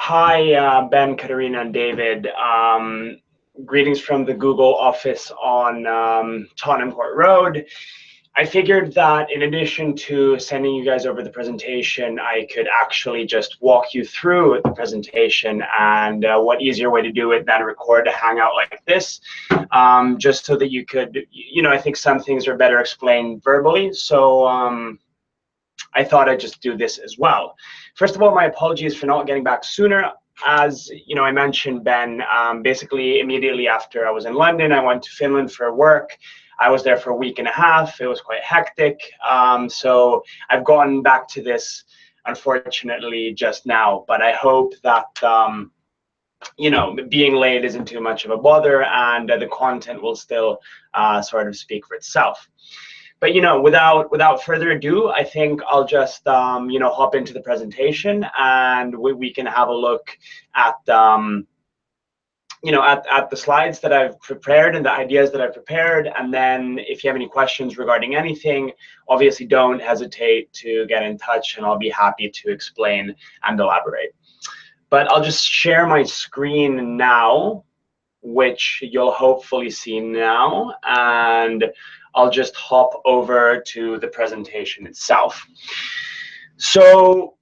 Hi, Ben, Katerina, and David. Greetings from the Google office on Tottenham Court Road. I figured that in addition to sending you guys over the presentation, I could actually just walk you through the presentation, and what easier way to do it than record a hangout like this, just so that you could, I think some things are better explained verbally. So I thought I'd just do this as well. First of all, my apologies for not getting back sooner. As I mentioned, Ben, basically immediately after I was in London, I went to Finland for work. I was there for a week and a half. It was quite hectic. So I've gone back to this, unfortunately, just now. But I hope that, being late isn't too much of a bother, and the content will still sort of speak for itself. But without further ado, I think I'll just hop into the presentation, and we can have a look at at the slides that I've prepared and the ideas that I've prepared. And then if you have any questions regarding anything, obviously don't hesitate to get in touch, and I'll be happy to explain and elaborate. But I'll just share my screen now, which you'll hopefully see now, and I'll just hop over to the presentation itself. So,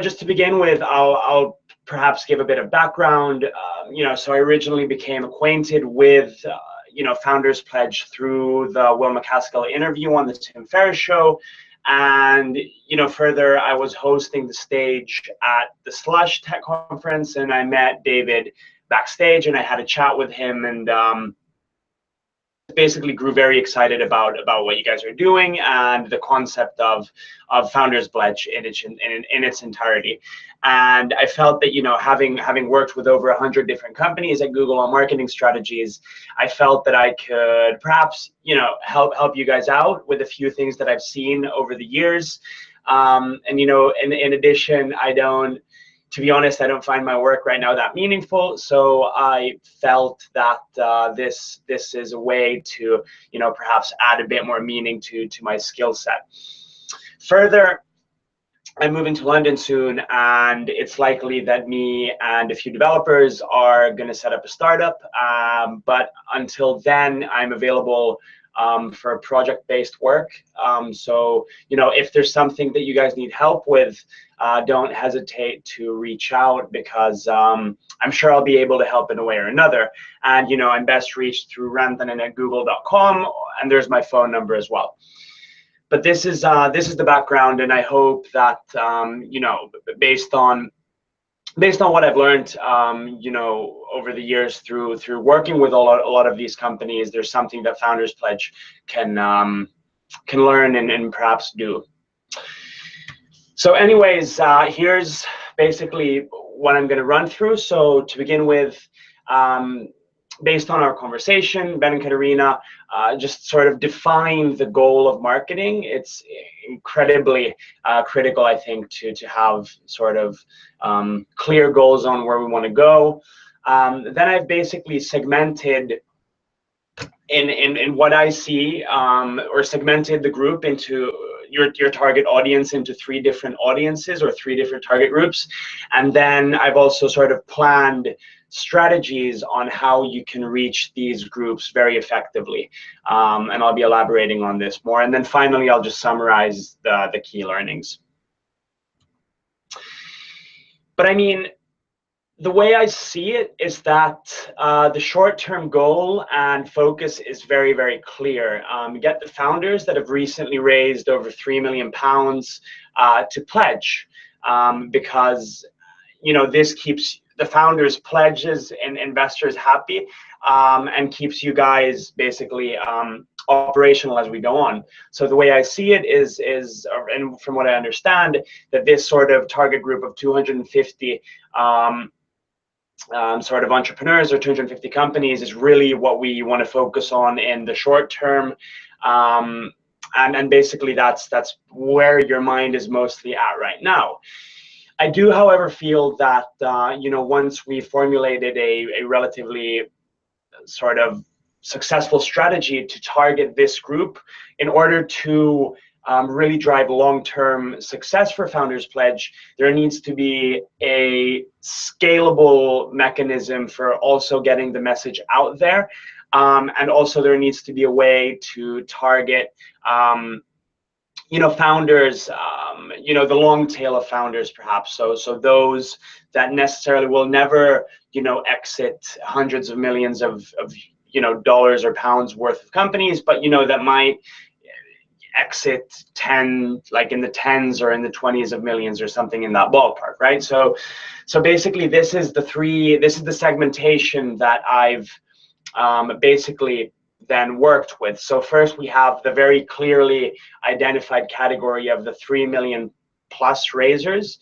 just to begin with, I'll perhaps give a bit of background. So I originally became acquainted with, Founders Pledge through the Will MacAskill interview on the Tim Ferriss Show. And, further, I was hosting the stage at the Slush Tech Conference, and I met David backstage, and I had a chat with him, and basically grew very excited about what you guys are doing and the concept of Founders Pledge in its entirety. And I felt that having worked with over 100 different companies at Google on marketing strategies, I felt that I could perhaps help you guys out with a few things that I've seen over the years. And in addition, to be honest, I don't find my work right now that meaningful. So I felt that this is a way to, perhaps add a bit more meaning to my skill set. Further, I'm moving to London soon, and it's likely that me and a few developers are going to set up a startup. But until then, I'm available for project-based work. So, if there's something that you guys need help with, don't hesitate to reach out, because I'm sure I'll be able to help in a way or another. And, I'm best reached through rantanen@google.com, and there's my phone number as well. But this is the background, and I hope that, based on what I've learned, over the years through working with a lot of these companies, there's something that Founders Pledge can learn and perhaps do. So anyways, here's basically what I'm going to run through. So to begin with, based on our conversation, Ben and Katerina just sort of define the goal of marketing. It's incredibly critical, I think, to have sort of clear goals on where we want to go. Then I've basically segmented in what I see, or segmented the group into your target audience into 3 different audiences or 3 different target groups. And then I've also sort of planned strategies on how you can reach these groups very effectively. And I'll be elaborating on this more. And then finally, I'll just summarize the key learnings. But I mean, the way I see it is that the short-term goal and focus is very, very clear. Get the founders that have recently raised over £3 million to pledge, because this keeps the founders' pledges and investors happy, and keeps you guys basically operational as we go on. So the way I see it is, and from what I understand, that this sort of target group of 250 sort of entrepreneurs or 250 companies is really what we want to focus on in the short term. And basically that's where your mind is mostly at right now. I do, however, feel that once we formulated a relatively sort of successful strategy to target this group, in order to really drive long-term success for Founders Pledge, there needs to be a scalable mechanism for also getting the message out there. And also there needs to be a way to target founders, the long tail of founders, perhaps. So those that necessarily will never, exit hundreds of millions of dollars or pounds worth of companies, but that might exit 10, like in the tens or in the 20s of millions or something in that ballpark, right? So basically this is the segmentation that I've basically then worked with. So first we have the very clearly identified category of the 3 million plus raisers.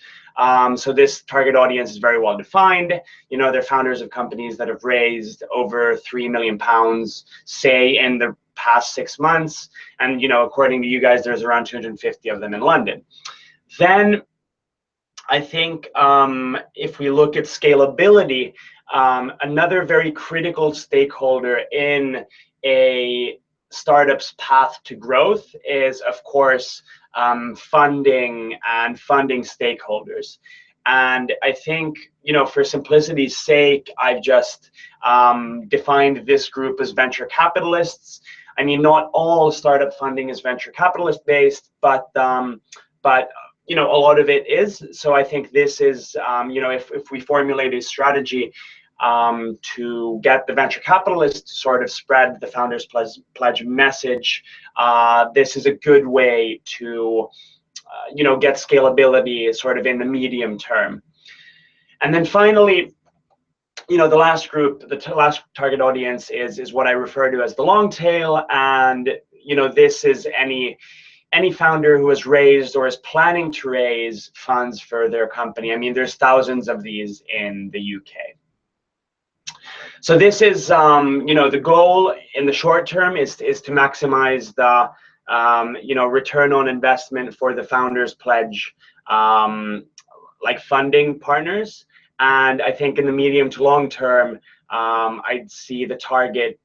So this target audience is very well defined. They're founders of companies that have raised over 3 million pounds, say in the past 6 months. And according to you guys, there's around 250 of them in London. Then I think if we look at scalability, another very critical stakeholder in a startup's path to growth is, of course, funding and funding stakeholders. And I think, for simplicity's sake, I've just defined this group as venture capitalists. I mean, not all startup funding is venture capitalist based, but a lot of it is. So I think this is, if we formulate a strategy to get the venture capitalists to sort of spread the Founders Pledge message, this is a good way to, get scalability sort of in the medium term. And then finally, the last group, the last target audience is what I refer to as the long tail. And, this is any founder who has raised or is planning to raise funds for their company. I mean, there's thousands of these in the UK. So this is, the goal in the short term is to maximize the, return on investment for the Founders Pledge, like funding partners. And I think in the medium to long term, I'd see the target,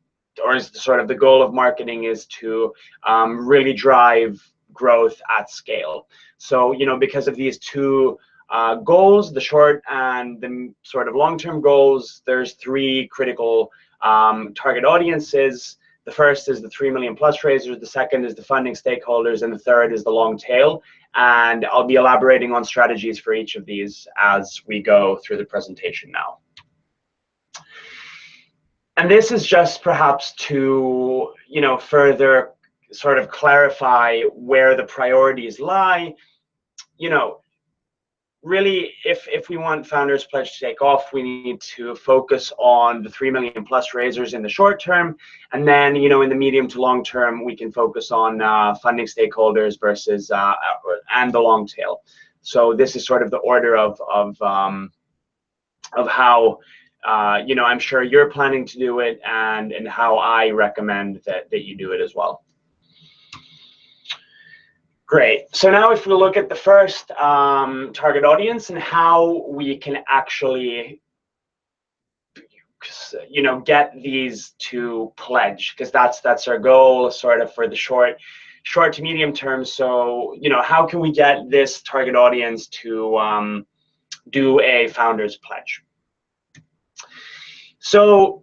or sort of the goal of marketing, is to really drive growth at scale. So, because of these two goals, the short and the sort of long-term goals, there's 3 critical target audiences. The first is the 3 million plus raisers, the second is the funding stakeholders, and the third is the long tail. And I'll be elaborating on strategies for each of these as we go through the presentation now. And this is just perhaps to, further sort of clarify where the priorities lie. Really, if we want Founders Pledge to take off, we need to focus on the 3 million plus raisers in the short term, and then in the medium to long term, we can focus on funding stakeholders versus and the long tail. So this is sort of the order of how I'm sure you're planning to do it, and how I recommend that you do it as well. Great. So now if we look at the first target audience and how we can actually, get these to pledge, because that's our goal sort of for the short to medium term. So, how can we get this target audience to do a Founders Pledge? So,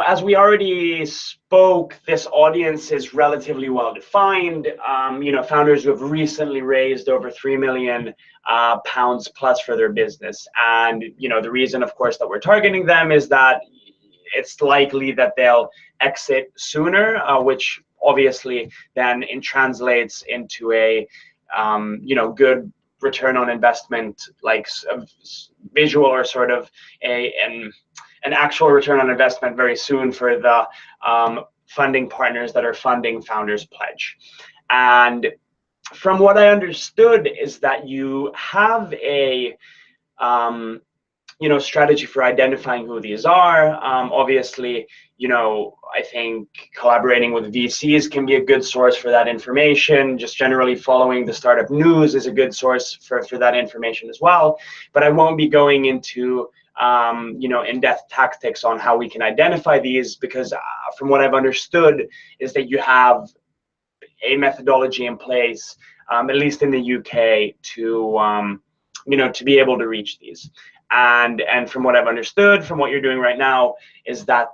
as we already spoke, this audience is relatively well defined. Founders who have recently raised over 3 million pounds plus for their business. And, the reason, of course, that we're targeting them is that it's likely that they'll exit sooner, which obviously then translates into a, good return on investment, like visual, or sort of an actual return on investment very soon for the funding partners that are funding Founders Pledge. And from what I understood is that you have a strategy for identifying who these are. Obviously, I think collaborating with VCs can be a good source for that information. Just generally following the startup news is a good source for that information as well. But I won't be going into in-depth tactics on how we can identify these, because from what I've understood is that you have a methodology in place, at least in the UK, to to be able to reach these. And from what I've understood, from what you're doing right now, is that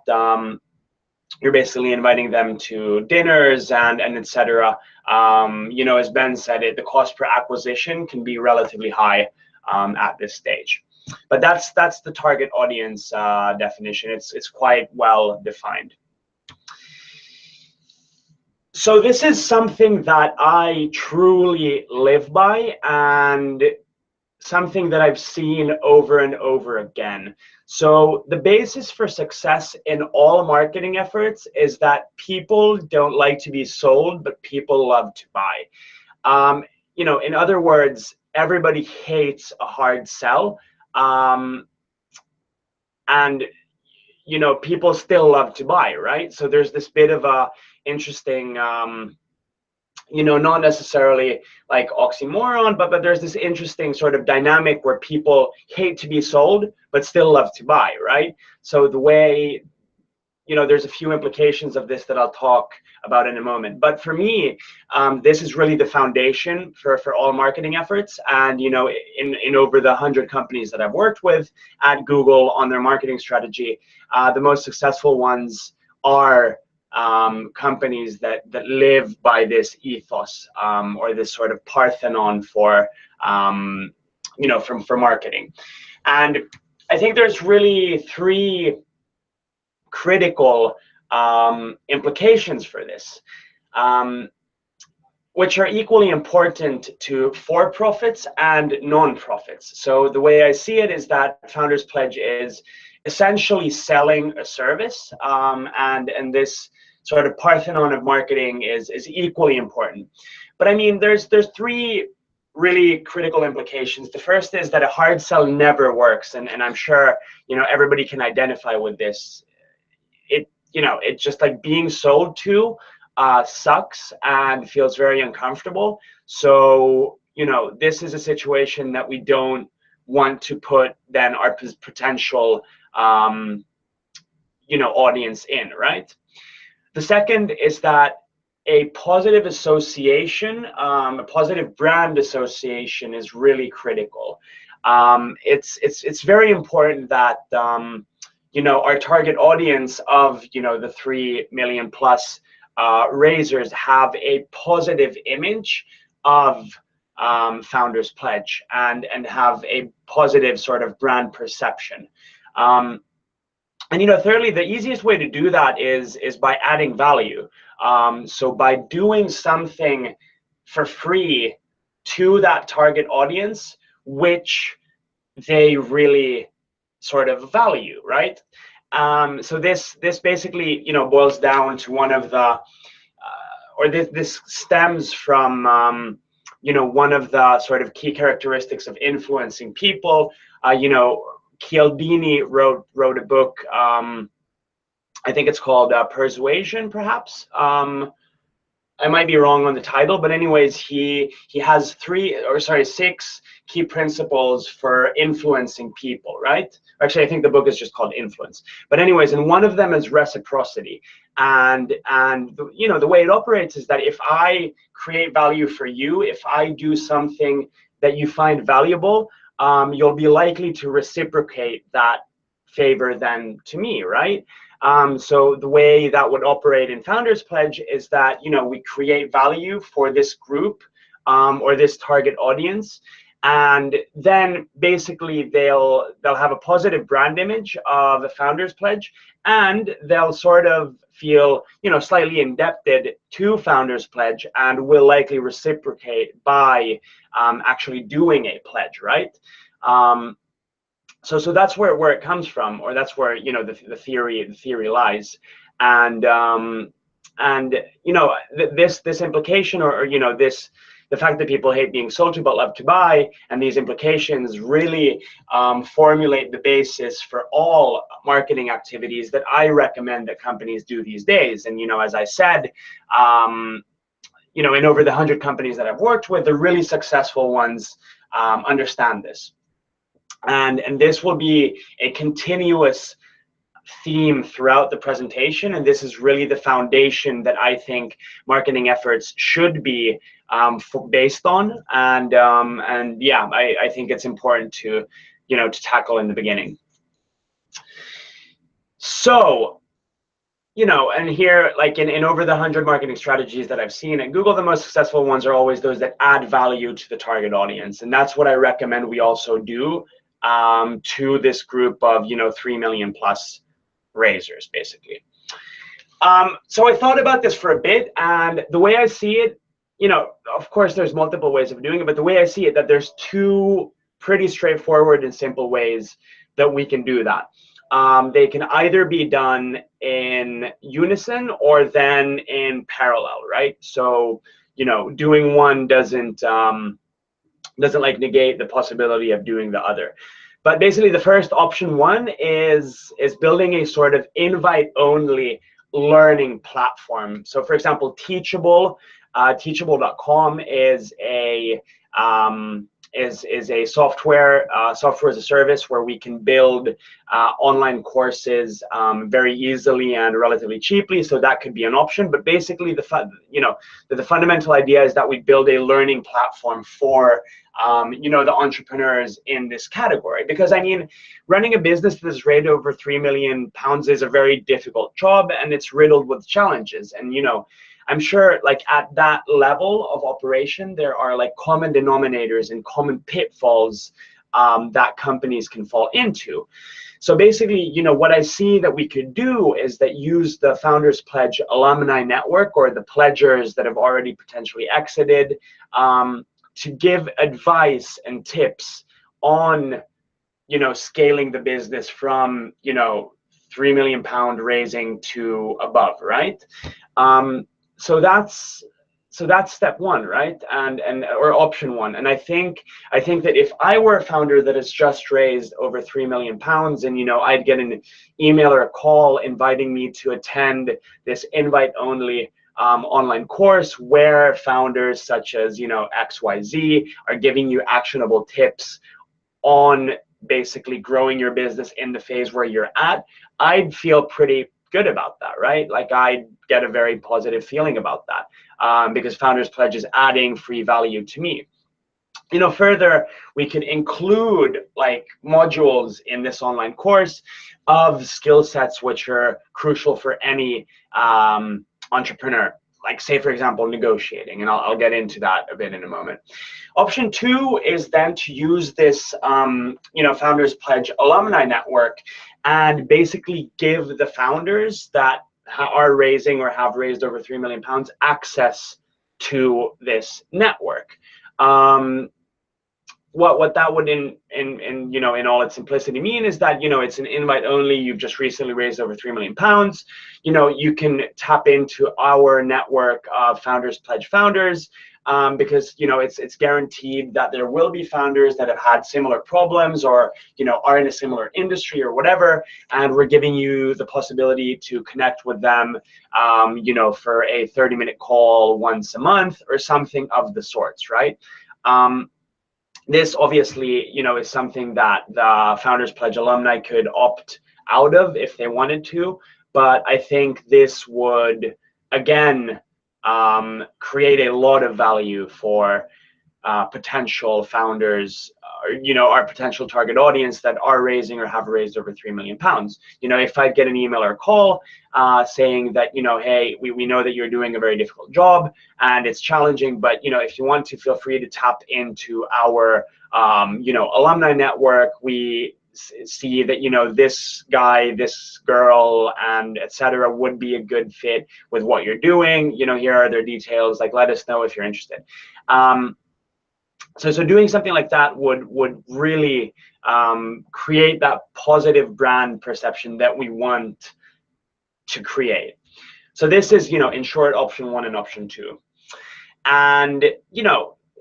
you're basically inviting them to dinners and etc. As Ben said, the cost per acquisition can be relatively high at this stage. But that's the target audience definition. It's quite well defined. So this is something that I truly live by, and something that I've seen over and over again. So the basis for success in all marketing efforts is that people don't like to be sold, but people love to buy. In other words, everybody hates a hard sell. And people still love to buy, right? So there's this bit of a interesting not necessarily like oxymoron, but there's this interesting sort of dynamic where people hate to be sold but still love to buy, right? So the way, there's a few implications of this that I'll talk about in a moment. But for me, this is really the foundation for all marketing efforts. And in over the 100 companies that I've worked with at Google on their marketing strategy, the most successful ones are companies that live by this ethos, or this sort of Parthenon for marketing. And I think there's really three critical implications for this, which are equally important to for-profits and non-profits. So the way I see it is that Founders Pledge is essentially selling a service, and this sort of Parthenon of marketing is equally important. But I mean, there's three really critical implications. The first is that a hard sell never works, and I'm sure everybody can identify with this. It's just like being sold to sucks and feels very uncomfortable. So this is a situation that we don't want to put then our potential audience in, right? The second is that a positive association, a positive brand association, is really critical. It's very important that our target audience of the 3 million plus raisers have a positive image of Founders Pledge and have a positive sort of brand perception. And thirdly, the easiest way to do that is by adding value. So by doing something for free to that target audience, which they really sort of value, right? So this basically boils down to one of the or this stems from one of the sort of key characteristics of influencing people. Cialdini wrote a book, I think it's called Persuasion, perhaps. I might be wrong on the title, but anyways, he has 6 key principles for influencing people, right? Actually, I think the book is just called Influence. But anyways, and one of them is reciprocity. And the way it operates is that if I create value for you, if I do something that you find valuable, you'll be likely to reciprocate that favor then to me, right? So the way that would operate in Founders Pledge is that we create value for this group or this target audience, and then basically they'll have a positive brand image of the Founders Pledge, and they'll sort of feel slightly indebted to Founders Pledge and will likely reciprocate by actually doing a pledge, right? So that's where it comes from, or that's where the theory lies, and this implication, or the fact that people hate being sold to but love to buy, and these implications really formulate the basis for all marketing activities that I recommend that companies do these days. And as I said, in over the 100 companies that I've worked with, the really successful ones understand this. And this will be a continuous theme throughout the presentation, and this is really the foundation that I think marketing efforts should be based on. And yeah, I think it's important to, to tackle in the beginning. So, and here, like in over the 100 marketing strategies that I've seen at Google, the most successful ones are always those that add value to the target audience. And that's what I recommend we also do to this group of, 3 million plus raisers, basically. So I thought about this for a bit, and the way I see it, of course, there's multiple ways of doing it, but the way I see it, that there's two pretty straightforward and simple ways that we can do that. They can either be done in unison or then in parallel, right? So, doing one doesn't like negate the possibility of doing the other. But basically, the first option one is building a sort of invite-only learning platform. So, for example, Teachable, Teachable.com is a software as a service where we can build online courses very easily and relatively cheaply. So that could be an option. But basically, the fundamental idea is that we build a learning platform for the entrepreneurs in this category. Because I mean, running a business that is rated over £3 million is a very difficult job, and it's riddled with challenges. And I'm sure, like, at that level of operation, there are like common denominators and common pitfalls that companies can fall into. So basically, what I see that we could do is that use the Founders Pledge alumni network, or the pledgers that have already potentially exited, to give advice and tips on, scaling the business from, £3 million raising to above, right? So that's step one, right? Or option one. And I think that if I were a founder that has just raised over £3 million, and I'd get an email or a call inviting me to attend this invite-only online course where founders such as XYZ are giving you actionable tips on basically growing your business in the phase where you're at, I'd feel pretty good about that, right? Like, I'd get a very positive feeling about that because Founders Pledge is adding free value to me. Further, we could include like modules in this online course of skill sets which are crucial for any entrepreneur, like, say, for example, negotiating, and I'll get into that a bit in a moment. Option two is then to use this Founders Pledge alumni network and basically give the founders that are raising or have raised over £3 million access to this network. What that would in all its simplicity mean is that it's an invite only. You've just recently raised over £3 million. You can tap into our network of Founders Pledge founders because it's guaranteed that there will be founders that have had similar problems or are in a similar industry or whatever, and we're giving you the possibility to connect with them for a 30-minute call once a month or something of the sorts, right? This obviously, is something that the Founders Pledge alumni could opt out of if they wanted to, but I think this would, again, create a lot of value for potential founders, our potential target audience that are raising or have raised over £3 million. If I get an email or call saying that, hey, we know that you're doing a very difficult job and it's challenging, but if you want to, feel free to tap into our alumni network. We see that this guy, this girl, and etc. would be a good fit with what you're doing. Here are their details. Like, let us know if you're interested. So doing something like that would really create that positive brand perception that we want to create. So this is, in short, option one and option two. And,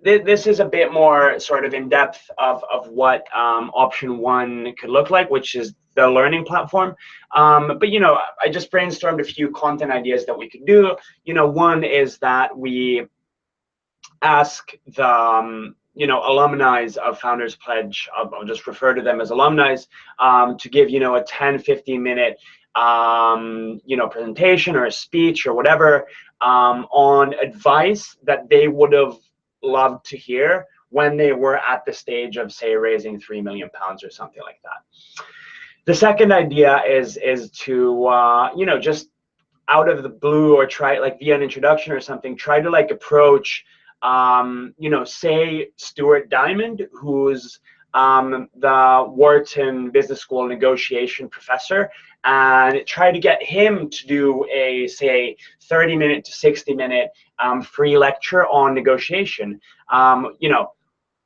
this is a bit more sort of in depth of what option one could look like, which is the learning platform. But, I just brainstormed a few content ideas that we could do. One is that we ask the alumni of Founders Pledge, I'll just refer to them as alumni, to give, a 10, 15-minute, presentation or a speech or whatever, on advice that they would have loved to hear when they were at the stage of, say, raising £3 million or something like that. The second idea is to, just out of the blue, or try, like, via an introduction or something, try to, like, approach, say Stuart Diamond, who's the Wharton Business School negotiation professor, and try to get him to do a, say, 30-minute to 60-minute free lecture on negotiation.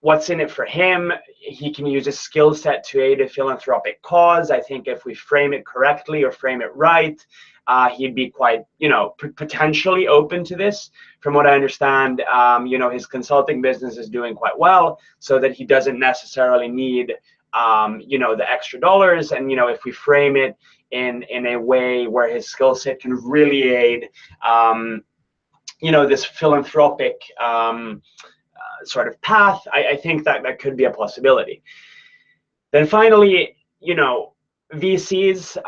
What's in it for him? He can use his skill set to aid a philanthropic cause. I think if we frame it correctly or frame it right, he'd be quite, potentially open to this. From what I understand, his consulting business is doing quite well, so that he doesn't necessarily need, the extra dollars. And, if we frame it in a way where his skill set can really aid, this philanthropic sort of path, I think that could be a possibility. Then finally, VCs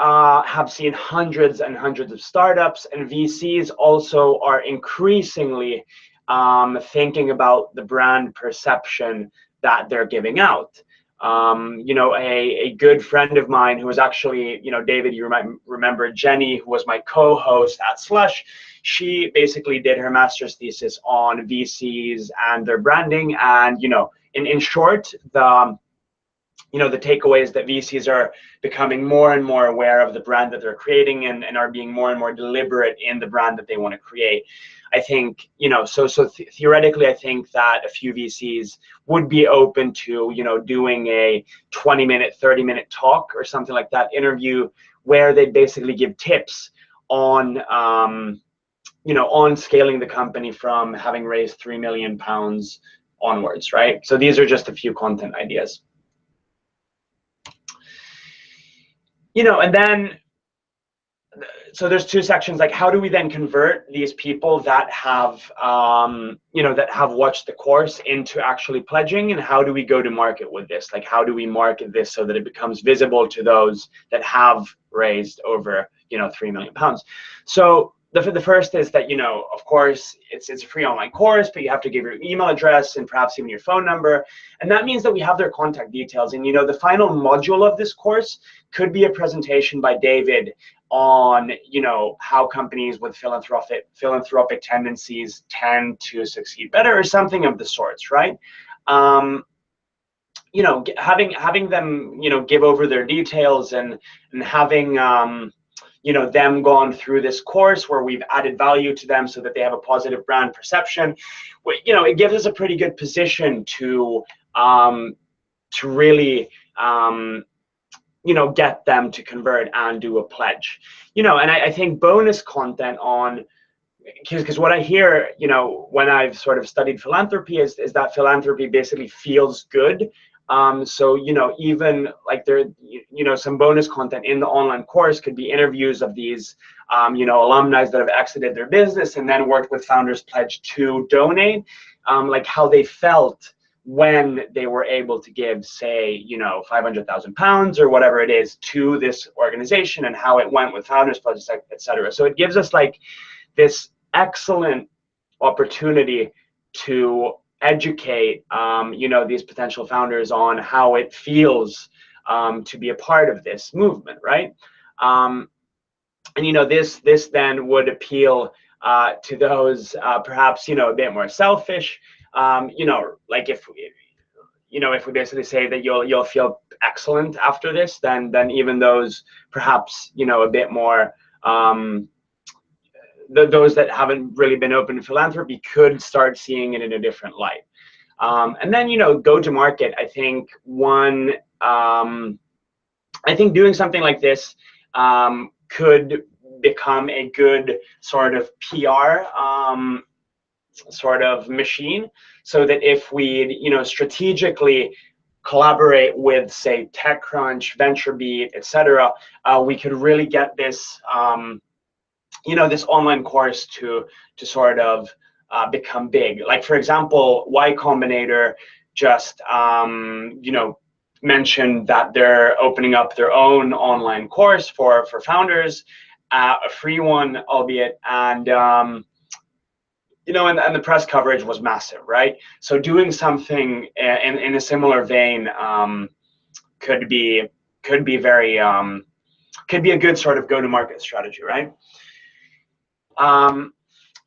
have seen hundreds and hundreds of startups, and VCs also are increasingly thinking about the brand perception that they're giving out. A good friend of mine who was actually, David, you might remember Jenny, who was my co-host at Slush. She basically did her master's thesis on VCs and their branding. And, in short, the takeaway is that VCs are becoming more and more aware of the brand that they're creating, and are being more and more deliberate in the brand that they want to create. I think, theoretically, I think that a few VCs would be open to, doing a 20-minute, 30-minute talk or something like that, interview, where they basically give tips on, on scaling the company from having raised £3 million onwards, right? So these are just a few content ideas. And then, so there's two sections, like, how do we then convert these people that have, that have watched the course into actually pledging, and how do we go to market with this? Like, how do we market this so that it becomes visible to those that have raised over, £3 million? So the first is that, of course, it's a free online course, but you have to give your email address and perhaps even your phone number. And that means that we have their contact details. And, the final module of this course could be a presentation by David on, how companies with philanthropic tendencies tend to succeed better, or something of the sorts, right? Having them, give over their details, and having, them gone through this course where we've added value to them so that they have a positive brand perception, it gives us a pretty good position to really, get them to convert and do a pledge. And I think bonus content on, because what I hear, when I've sort of studied philanthropy is that philanthropy basically feels good. So, even like there, some bonus content in the online course could be interviews of these, alumni that have exited their business and then worked with Founders Pledge to donate, like how they felt when they were able to give, say, £500,000 or whatever it is to this organization, and how it went with Founders Pledge, etc. So it gives us like this excellent opportunity to educate, these potential founders on how it feels to be a part of this movement, right? And this then would appeal to those perhaps a bit more selfish. Like if we basically say that you'll feel excellent after this, then even those perhaps a bit more those that haven't really been open to philanthropy could start seeing it in a different light. And then, go to market. I think doing something like this could become a good sort of PR sort of machine, so that if we, strategically collaborate with, say, TechCrunch, VentureBeat, etc., we could really get this, this online course to sort of become big. Like, for example, Y Combinator just mentioned that they're opening up their own online course for founders, a free one, albeit, and and the press coverage was massive, right? So doing something in a similar vein could be very could be a good sort of go-to-market strategy, right?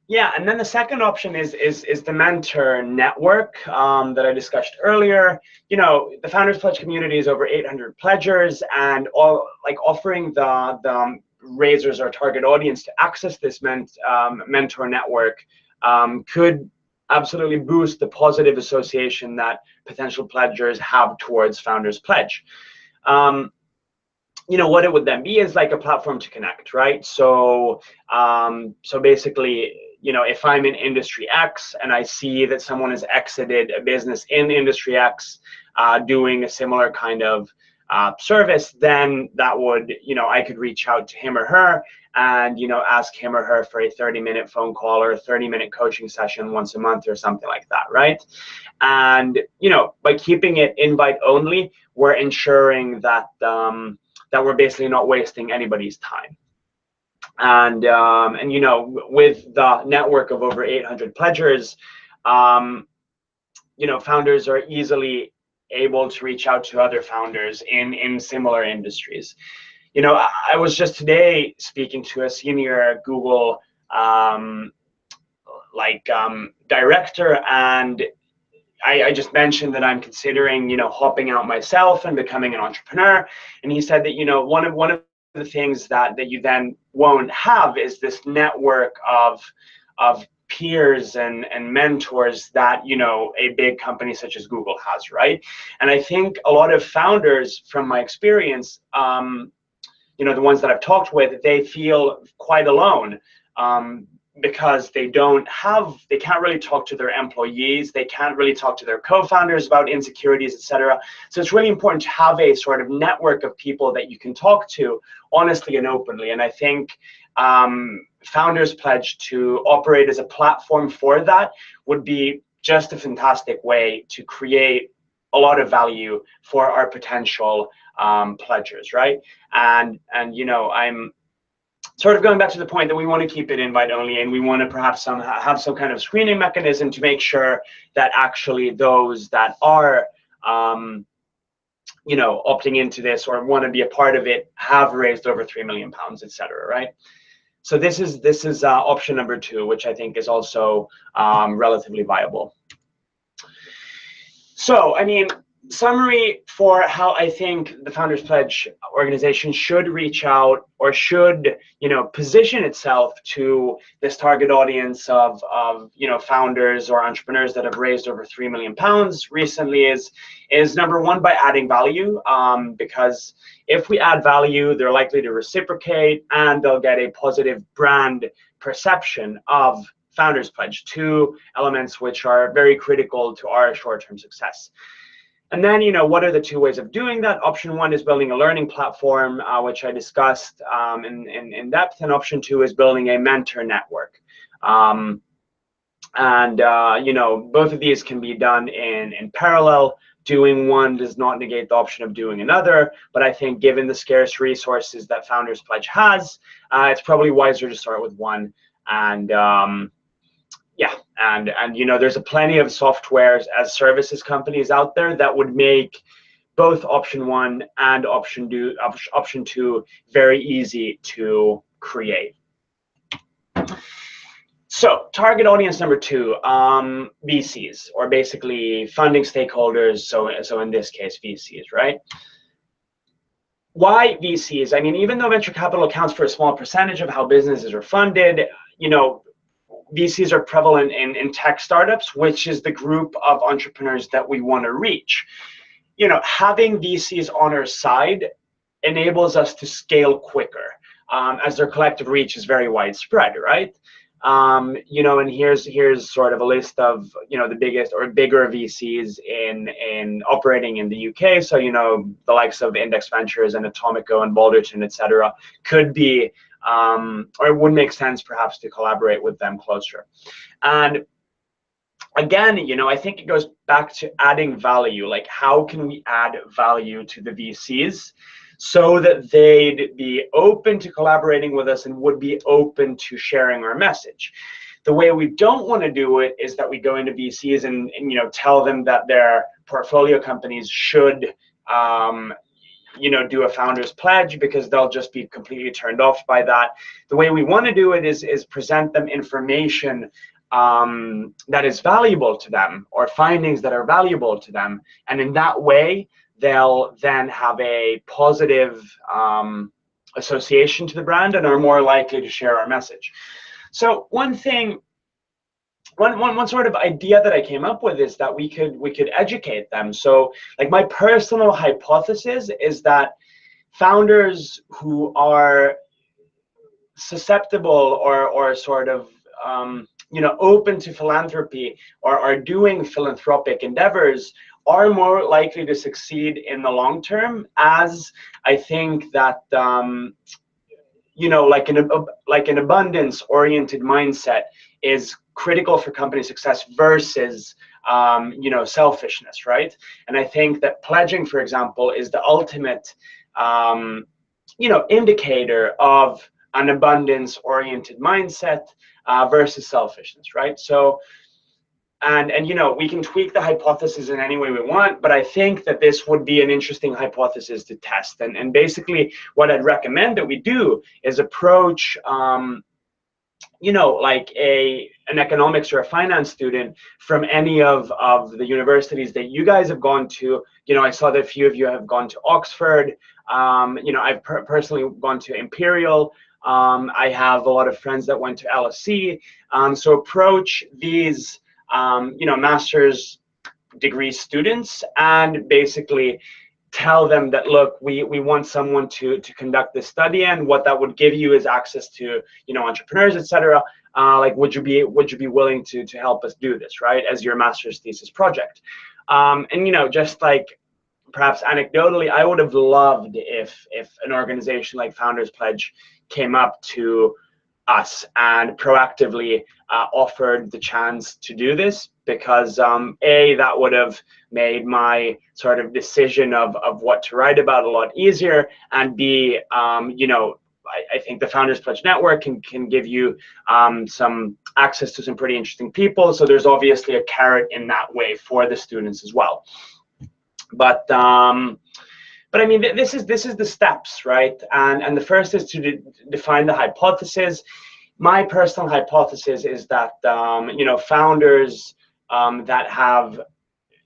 Yeah, and then the second option is the mentor network that I discussed earlier. The Founders Pledge community is over 800 pledgers, and offering the raisers or target audience to access this mentor network could absolutely boost the positive association that potential pledgers have towards Founders Pledge. What it would then be is like a platform to connect, right? So basically, if I'm in industry X and I see that someone has exited a business in industry X doing a similar kind of service, then that would, I could reach out to him or her and, ask him or her for a 30-minute phone call or a 30-minute coaching session once a month or something like that, right? And, by keeping it invite only, we're ensuring that that we're basically not wasting anybody's time. And with the network of over 800 pledgers, founders are easily able to reach out to other founders in similar industries. I was just today speaking to a senior Google director, and I just mentioned that I'm considering, hopping out myself and becoming an entrepreneur. And he said that, one of the things that you then won't have is this network of peers and mentors that, a big company such as Google has, right? And I think a lot of founders, from my experience, the ones that I've talked with, they feel quite alone. Because they can't really talk to their employees, they can't really talk to their co-founders about insecurities, etc. So it's really important to have a sort of network of people that you can talk to honestly and openly. And I think Founders Pledge to operate as a platform for that would be just a fantastic way to create a lot of value for our potential pledgers, right? And I'm sort of going back to the point that we want to keep it invite only, and we want to perhaps have some kind of screening mechanism to make sure that actually those that are opting into this or want to be a part of it have raised over £3 million, etc. Right? So this is option number 2, which I think is also relatively viable. So, I mean, summary for how I think the Founders Pledge organization should reach out or should, position itself to this target audience of founders or entrepreneurs that have raised over £3 million recently is number 1, by adding value, because if we add value, they're likely to reciprocate and they'll get a positive brand perception of Founders Pledge, 2 elements which are very critical to our short-term success. And then, what are the 2 ways of doing that? Option 1 is building a learning platform, which I discussed in depth. And option 2 is building a mentor network. Both of these can be done in parallel. Doing one does not negate the option of doing another. But I think given the scarce resources that Founders Pledge has, it's probably wiser to start with one. And yeah, and there's plenty of software as services companies out there that would make both option 1 and option 2 very easy to create. So target audience number 2, VCs, or basically funding stakeholders. So in this case, VCs, right? Why VCs? I mean, even though venture capital accounts for a small percentage of how businesses are funded, VCs are prevalent in tech startups, which is the group of entrepreneurs that we want to reach. Having VCs on our side enables us to scale quicker, as their collective reach is very widespread, right? And here's sort of a list of the biggest or bigger VCs in operating in the UK. So the likes of Index Ventures and Atomico and Balderton, etc. could be or it would make sense perhaps to collaborate with them closer. And again, I think it goes back to adding value. Like, how can we add value to the VCs so that they'd be open to collaborating with us and would be open to sharing our message? The way we don't want to do it is that we go into VCs and tell them that their portfolio companies should do a founder's pledge, because they'll just be completely turned off by that. The way we want to do it is present them information that is valuable to them, or findings that are valuable to them, and in that way they'll then have a positive association to the brand and are more likely to share our message. So one sort of idea that I came up with is that we could educate them. So, like, my personal hypothesis is that founders who are susceptible or sort of open to philanthropy, or are doing philanthropic endeavors, are more likely to succeed in the long term, as I think that like an abundance oriented mindset is critical for company success versus selfishness, right? And I think that pledging, for example, is the ultimate indicator of an abundance oriented mindset versus selfishness, right? So and we can tweak the hypothesis in any way we want, but I think that this would be an interesting hypothesis to test. And basically what I'd recommend that we do is approach like an economics or a finance student from any of the universities that you guys have gone to. I saw that a few of you have gone to Oxford. I've personally gone to Imperial. I have a lot of friends that went to LSE. So approach these master's degree students and basically tell them that, look, we want someone to conduct this study, and what that would give you is access to entrepreneurs, etc. Like, would you be willing to help us do this, right, as your master's thesis project? And just like perhaps anecdotally, I would have loved if an organization like Founders Pledge came up to us and proactively offered the chance to do this, because that would have made my sort of decision of what to write about a lot easier, and B, I think the Founders Pledge Network can give you some access to some pretty interesting people. So there's obviously a carrot in that way for the students as well. But I mean, this is the steps, right? And the first is to define the hypothesis. My personal hypothesis is that founders that have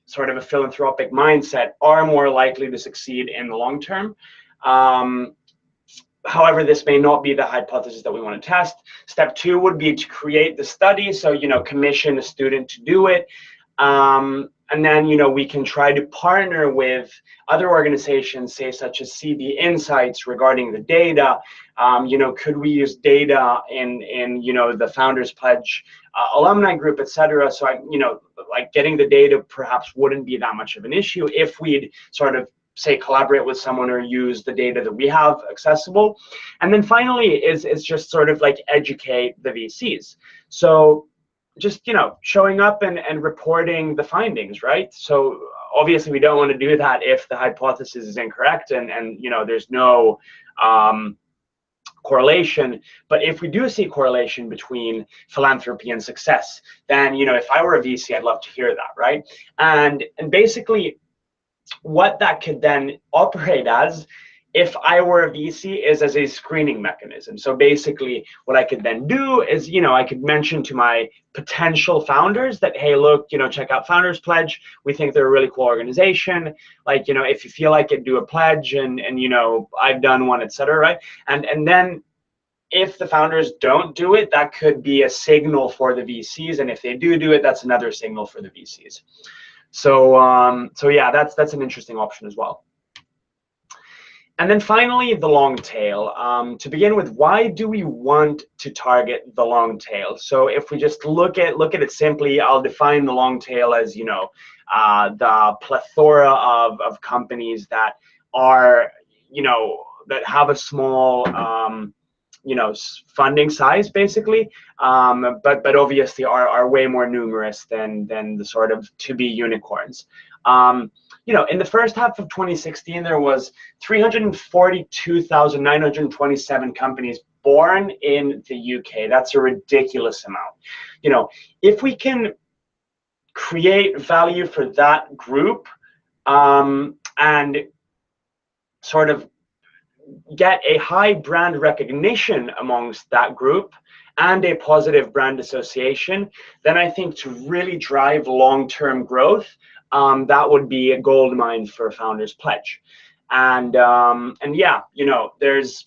sort of a philanthropic mindset are more likely to succeed in the long term. However, this may not be the hypothesis that we want to test. Step 2 would be to create the study. So commission a student to do it. And then we can try to partner with other organizations, say such as CB Insights, regarding the data. Could we use data in the Founders Pledge alumni group, etc. So like getting the data perhaps wouldn't be that much of an issue if we'd sort of say collaborate with someone or use the data that we have accessible. And then finally is just sort of like educate the VCs. So just showing up and reporting the findings, right? So obviously we don't want to do that if the hypothesis is incorrect and there's no correlation. But if we do see correlation between philanthropy and success, then if I were a VC, I'd love to hear that, right? And basically what that could then operate as, if I were a VC, is as a screening mechanism. So basically what I could then do is, I could mention to my potential founders that, hey, look, check out Founders Pledge. We think they're a really cool organization. Like, if you feel like it, do a pledge, and I've done one, etc. Right? And then if the founders don't do it, that could be a signal for the VCs. And if they do it, that's another signal for the VCs. So yeah, that's an interesting option as well. And then finally, the long tail. To begin with, why do we want to target the long tail? So if we just look at it simply, I'll define the long tail as the plethora of companies that are that have a small funding size basically, but obviously are way more numerous than the sort of to be unicorns. In the first half of 2016, there was 342,927 companies born in the UK. That's a ridiculous amount. If we can create value for that group, and sort of get a high brand recognition amongst that group and a positive brand association, then I think to really drive long-term growth, that would be a gold mine for Founders Pledge. And yeah, there's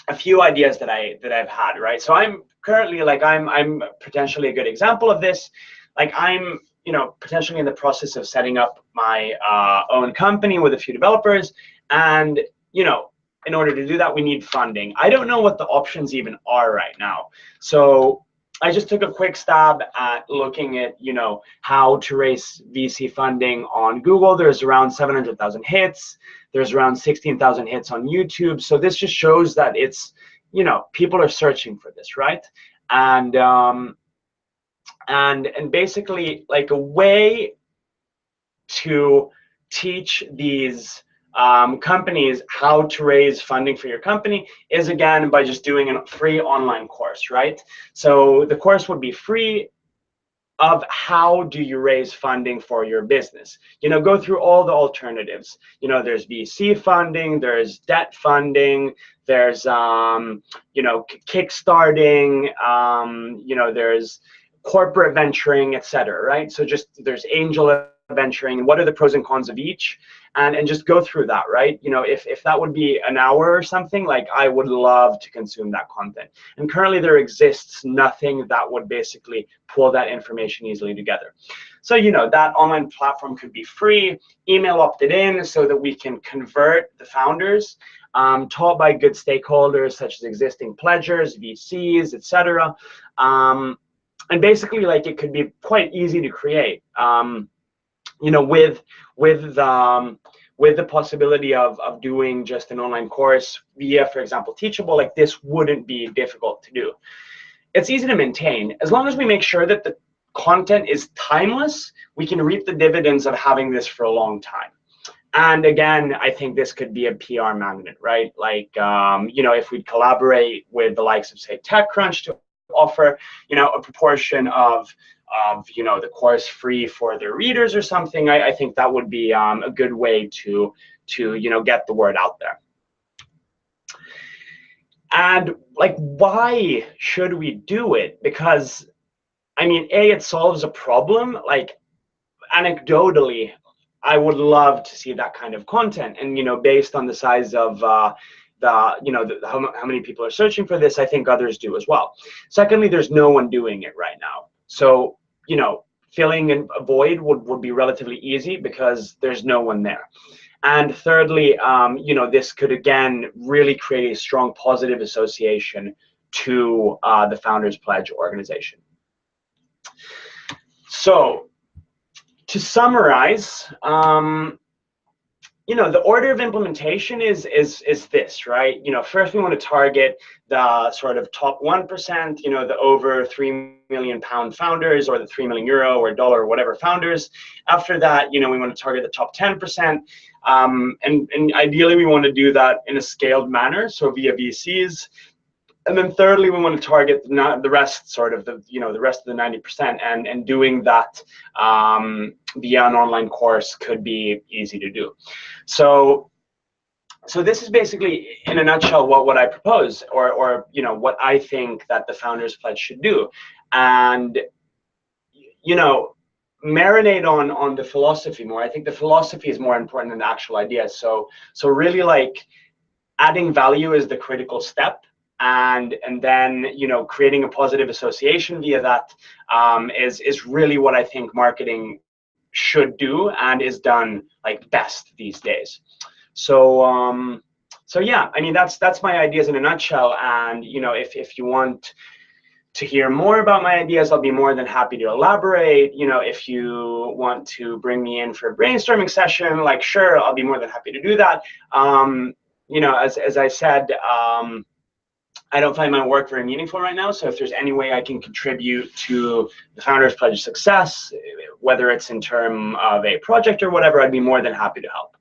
a few ideas that I've had, right? So I'm currently, like, I'm potentially a good example of this. Like, I'm potentially in the process of setting up my own company with a few developers, and in order to do that, we need funding. I don't know what the options even are right now. So I just took a quick stab at looking at, how to raise VC funding on Google. There's around 700,000 hits. There's around 16,000 hits on YouTube. So this just shows that it's, people are searching for this, right? And basically, like, a way to teach these companies how to raise funding for your company is, again, by just doing a free online course, right? So the course would be free of how do you raise funding for your business. Go through all the alternatives. There's VC funding, there's debt funding, there's kickstarting, there's corporate venturing, etc. Right? So just there's angel venturing. What are the pros and cons of each? And just go through that, right? If that would be an hour or something, like, I would love to consume that content. And currently there exists nothing that would basically pull that information easily together. So, that online platform could be free, email opted in, so that we can convert the founders, taught by good stakeholders such as existing pledgers, VCs, etc. And basically, like, it could be quite easy to create. With the possibility of doing just an online course via, for example, Teachable, like, this wouldn't be difficult to do. It's easy to maintain. As long as we make sure that the content is timeless, we can reap the dividends of having this for a long time. And again, I think this could be a PR magnet, right? Like, if we collaborate with the likes of, say, TechCrunch to offer, a proportion of the course free for their readers or something, I think that would be a good way to get the word out there. And, like, why should we do it? Because, I mean, it solves a problem. Like, anecdotally, I would love to see that kind of content, and based on the size of how many people are searching for this, I think others do as well. Secondly, there's no one doing it right now. So, filling a void would be relatively easy because there's no one there. And thirdly, this could, again, really create a strong positive association to the Founders Pledge organization. So, to summarize, the order of implementation is this, right? First we want to target the sort of top 1%, the over £3 million founders, or the €3 million or dollar or whatever founders. After that, we want to target the top 10%, and ideally we want to do that in a scaled manner, so via VCs. And then thirdly, we want to target the rest, sort of the rest of the 90%, and doing that via an online course could be easy to do. So this is basically, in a nutshell, what I propose, or what I think that the Founders Pledge should do. And marinate on the philosophy more. I think the philosophy is more important than the actual ideas. So really, like, adding value is the critical step. And then creating a positive association via that is really what I think marketing should do, and is done, like, best these days. So yeah, I mean, that's my ideas in a nutshell. And if you want to hear more about my ideas, I'll be more than happy to elaborate. If you want to bring me in for a brainstorming session, like, sure, I'll be more than happy to do that. As I said, I don't find my work very meaningful right now. So if there's any way I can contribute to the Founders Pledge of Success, whether it's in terms of a project or whatever, I'd be more than happy to help.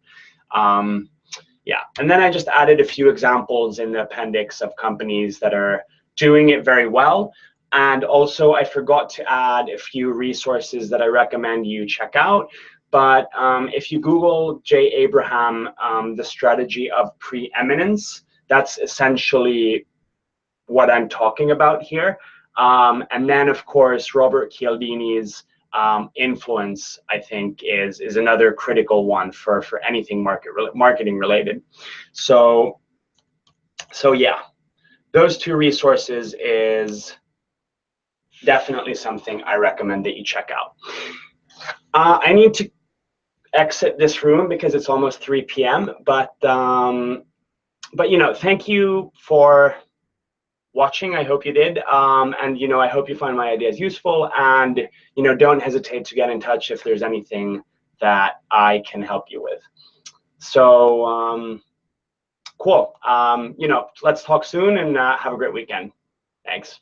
Yeah, and then I just added a few examples in the appendix of companies that are doing it very well. And also I forgot to add a few resources that I recommend you check out. But if you Google Jay Abraham, the strategy of preeminence, that's essentially what I'm talking about here. And then, of course, Robert Cialdini's influence, I think, is another critical one for anything marketing related. So yeah, those two resources is definitely something I recommend that you check out. I need to exit this room because it's almost 3 p.m. But you know, thank you for watching. I hope you did, and you know, I hope you find my ideas useful, and you know, don't hesitate to get in touch if there's anything that I can help you with. So cool. You know, let's talk soon, and have a great weekend. Thanks.